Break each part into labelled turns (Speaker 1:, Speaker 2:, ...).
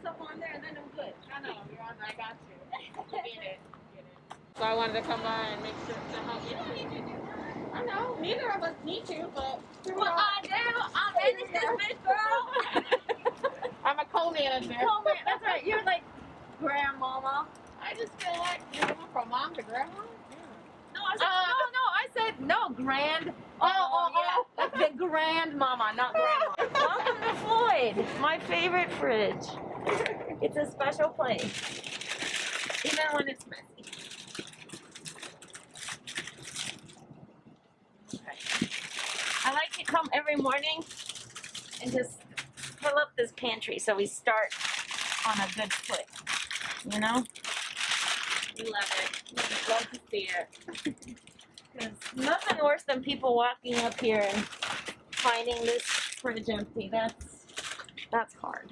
Speaker 1: stuff on there, and then I'm good.
Speaker 2: I know, you're on there. I got you. Get it. So I wanted to come by and make sure to help you.
Speaker 1: You don't need to do that.
Speaker 2: I know, neither of us need to, but...
Speaker 1: Well, I do. I manage this bitch, girl.
Speaker 2: I'm a co-manager.
Speaker 1: That's right. You're like grandmama.
Speaker 2: I just feel like you're going from mom to grandma.
Speaker 1: No, I said no, grand. Yeah, the grandmama, not grandma. Welcome to Floyd, my favorite fridge. It's a special place, even when it's messy. Okay. I like to come every morning and just fill up this pantry so we start on a good foot. You know?
Speaker 2: We love it. We love to see it.
Speaker 1: There's nothing worse than people walking up here and finding this fridge empty. That's hard.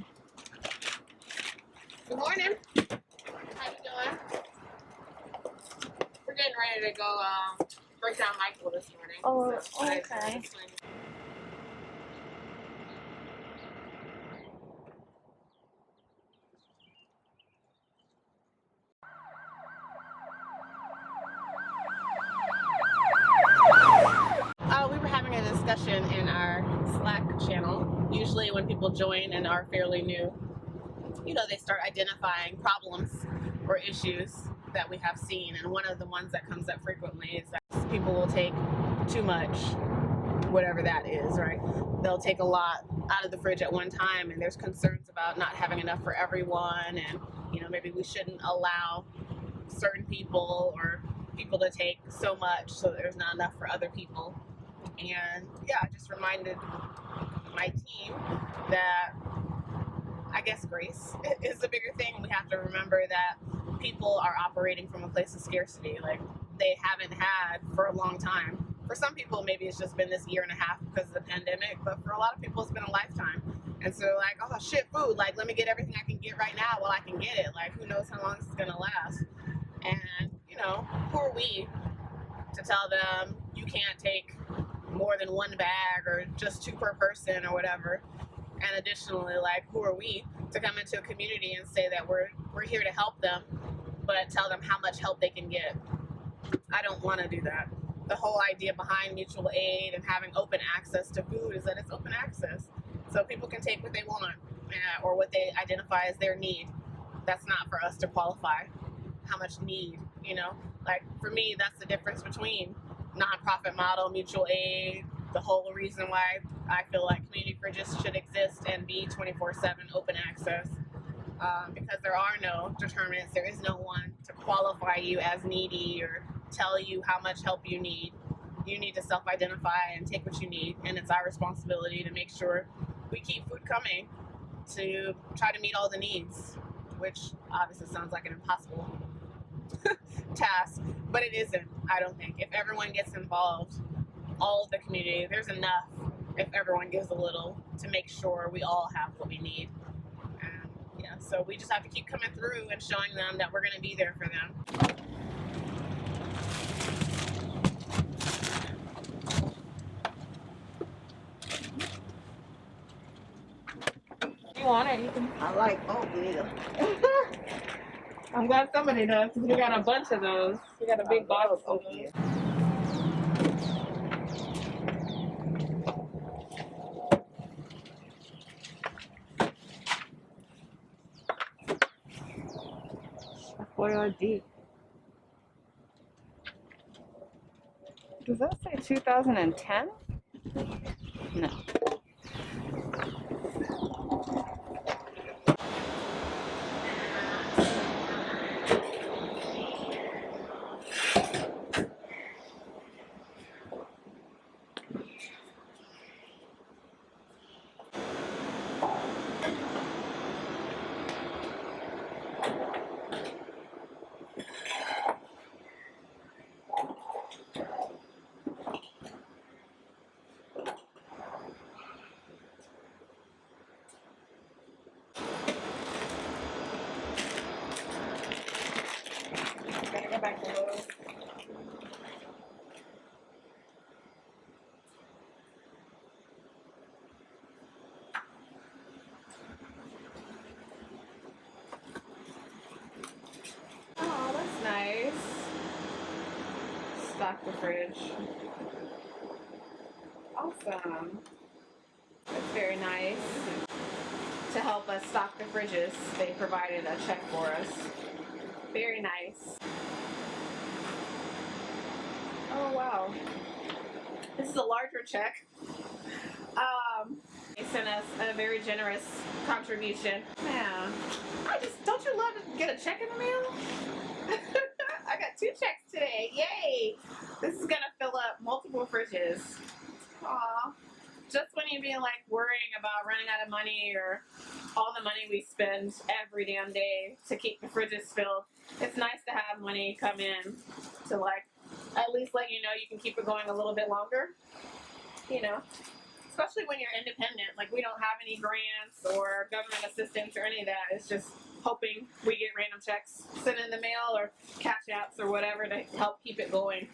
Speaker 2: Good morning. How you doing? We're getting ready to go break down Michael this morning.
Speaker 1: Oh,
Speaker 2: So,
Speaker 1: okay.
Speaker 2: We were having a discussion in our Slack channel. Usually when people join and are fairly new, you know, they start identifying problems or issues that we have seen. And one of the ones that comes up frequently is that people will take too much, whatever that is, right? They'll take a lot out of the fridge at one time, and there's concerns about not having enough for everyone. And, you know, maybe we shouldn't allow certain people or people to take so much so there's not enough for other people. And yeah, I just reminded my team that I guess grace is the bigger thing. We have to remember that people are operating from a place of scarcity. Like, they haven't had for a long time. For some people, maybe it's just been this year and a half because of the pandemic, but for a lot of people, it's been a lifetime. And so, like, oh shit, food, like, let me get everything I can get right now while I can get it. Like, who knows how long this is gonna last? And, you know, who are we to tell them you can't take more than one bag or just 2 per person or whatever? And additionally, like, who are we to come into a community and say that we're here to help them, but tell them how much help they can get? I don't want to do that. The whole idea behind mutual aid and having open access to food is that it's open access. So people can take what they want or what they identify as their need. That's not for us to qualify how much need, you know? Like, for me, that's the difference between nonprofit model, mutual aid, the whole reason why I feel like community fridges should exist and be 24/7 open access, because there are no determinants. There is no one to qualify you as needy or tell you how much help you need. You need to self-identify and take what you need, and it's our responsibility to make sure we keep food coming to try to meet all the needs, which obviously sounds like an impossible task, but it isn't, I don't think. If everyone gets involved, all of the community, there's enough if everyone gives a little to make sure we all have what we need. And yeah, so we just have to keep coming through and showing them that we're going to be there for them. You want it? You can.
Speaker 1: I like oatmeal.
Speaker 2: I'm glad somebody does, because we got a bunch of those. We got a big box of those.
Speaker 3: D. Does that say 2010? No.
Speaker 2: Gotta go back to those. stock the fridge. Awesome. That's very nice. To help us stock the fridges, they provided a check for us. Very nice. Oh wow. This is a larger check. They sent us a very generous contribution. Man, don't you love to get a check in the mail? I got 2 checks today. Yay! This is gonna fill up multiple fridges. Aw. Just when you've been like worrying about running out of money or all the money we spend every damn day to keep the fridges filled, it's nice to have money come in to like at least let you know you can keep it going a little bit longer. You know, especially when you're independent. Like we don't have any grants or government assistance or any of that. It's just hoping we get random checks sent in the mail or cash apps or whatever to help keep it going.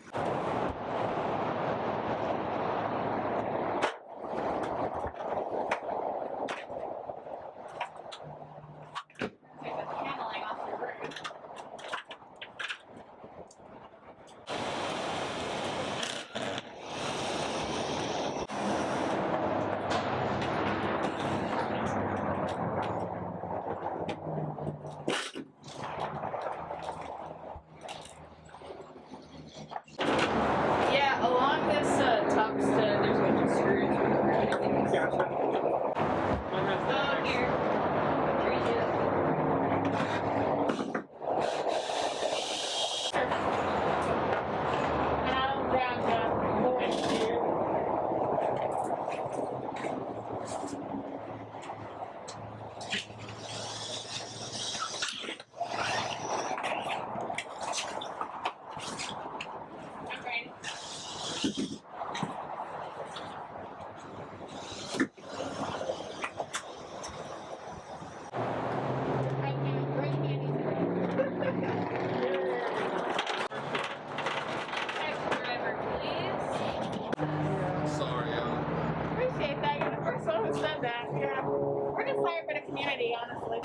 Speaker 2: Honestly.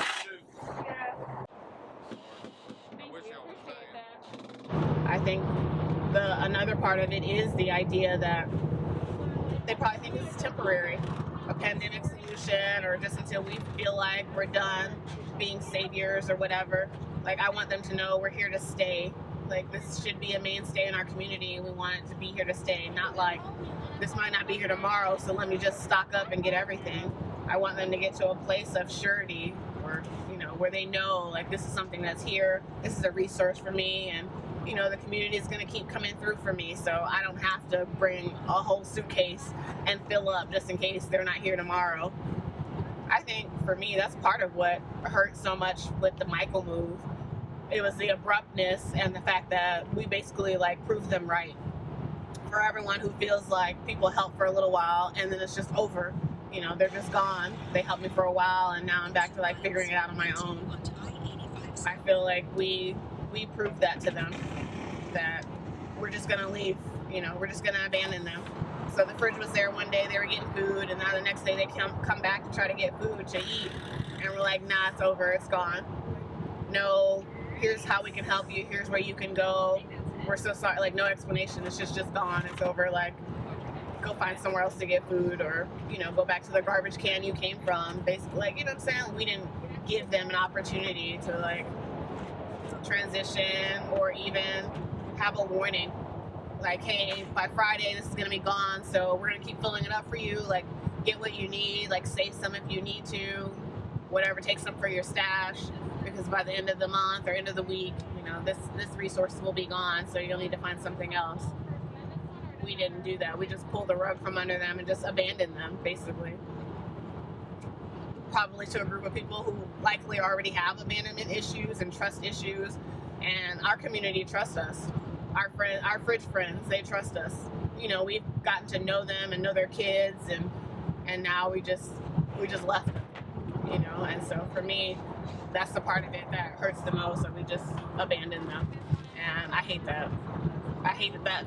Speaker 2: Yeah. Thank you. Appreciate that. I think another part of it is the idea that they probably think this is temporary, a pandemic solution, or just until we feel like we're done being saviors or whatever. Like I want them to know we're here to stay. Like this should be a mainstay in our community. We want it to be here to stay, not like this might not be here tomorrow, so let me just stock up and get everything. I want them to get to a place of surety, or where they know like this is something that's here. This is a resource for me, and the community is going to keep coming through for me, so I don't have to bring a whole suitcase and fill up just in case they're not here tomorrow. I think for me that's part of what hurt so much with the Michael move. It was the abruptness and the fact that we basically like proved them right. For everyone who feels like people help for a little while and then it's just over. They're just gone. They helped me for a while and now I'm back to like figuring it out on my own. I feel like we proved that to them, that we're just gonna leave, we're just gonna abandon them. So the fridge was there one day, they were getting food, and now the next day they come back to try to get food to eat, and we're like, nah, it's over, it's gone. No, here's how we can help you, here's where you can go. We're so sorry, like no explanation, it's just gone, it's over, like go find somewhere else to get food, or go back to the garbage can you came from, basically, like, what I'm saying? We didn't give them an opportunity to like transition or even have a warning, like, hey, by Friday this is gonna be gone, so we're gonna keep filling it up for you, like get what you need, like save some if you need to, whatever, take some for your stash, because by the end of the month or end of the week, this resource will be gone, so you'll need to find something else. We didn't do that. We just pulled the rug from under them and just abandoned them, basically. Probably to a group of people who likely already have abandonment issues and trust issues, and our community trusts us. Our fridge friends, they trust us. We've gotten to know them and know their kids, and now we just left them. And so for me, that's the part of it that hurts the most, that we just abandoned them, and I hate that. I hate that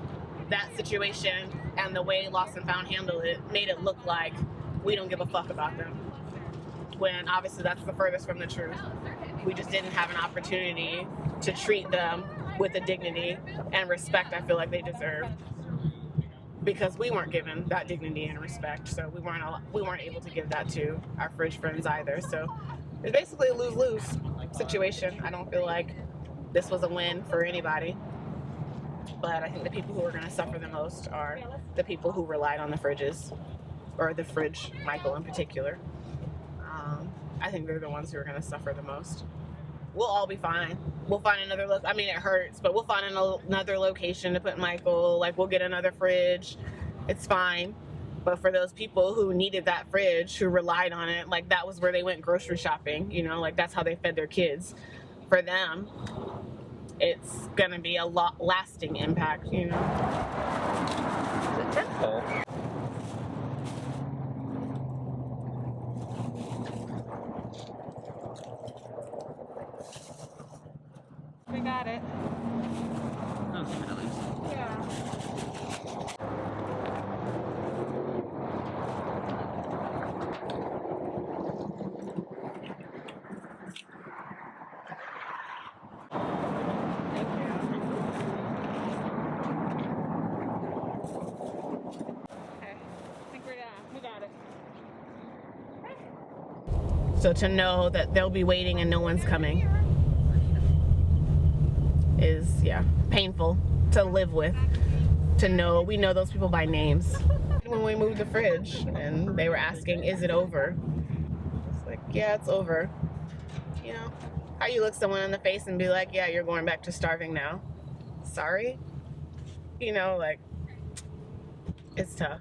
Speaker 2: situation and the way Lost and Found handled it made it look like we don't give a fuck about them, when obviously that's the furthest from the truth. We just didn't have an opportunity to treat them with the dignity and respect I feel like they deserve, because we weren't given that dignity and respect, so we weren't able to give that to our fridge friends either. So it's basically a lose-lose situation. I don't feel like this was a win for anybody, but I think the people who are going to suffer the most are the people who relied on the fridges, or the fridge, Michael in particular. I think they're the ones who are going to suffer the most. We'll all be fine. We'll find another I mean, it hurts, but we'll find another location to put Michael. Like, we'll get another fridge. It's fine. But for those people who needed that fridge, who relied on it, like, that was where they went grocery shopping, you know, like, that's how they fed their kids. For them, it's gonna be a lasting impact, you know.
Speaker 4: The temple.
Speaker 3: We got it.
Speaker 4: Oh, give it a loose.
Speaker 3: Yeah.
Speaker 2: So to know that they'll be waiting and no one's coming is, yeah, painful to live with. To know, we know those people by names. When we moved the fridge and they were asking, is it over? It's like, yeah, it's over. You know, how you look someone in the face and be like, yeah, you're going back to starving now. Sorry? You know, like, it's tough.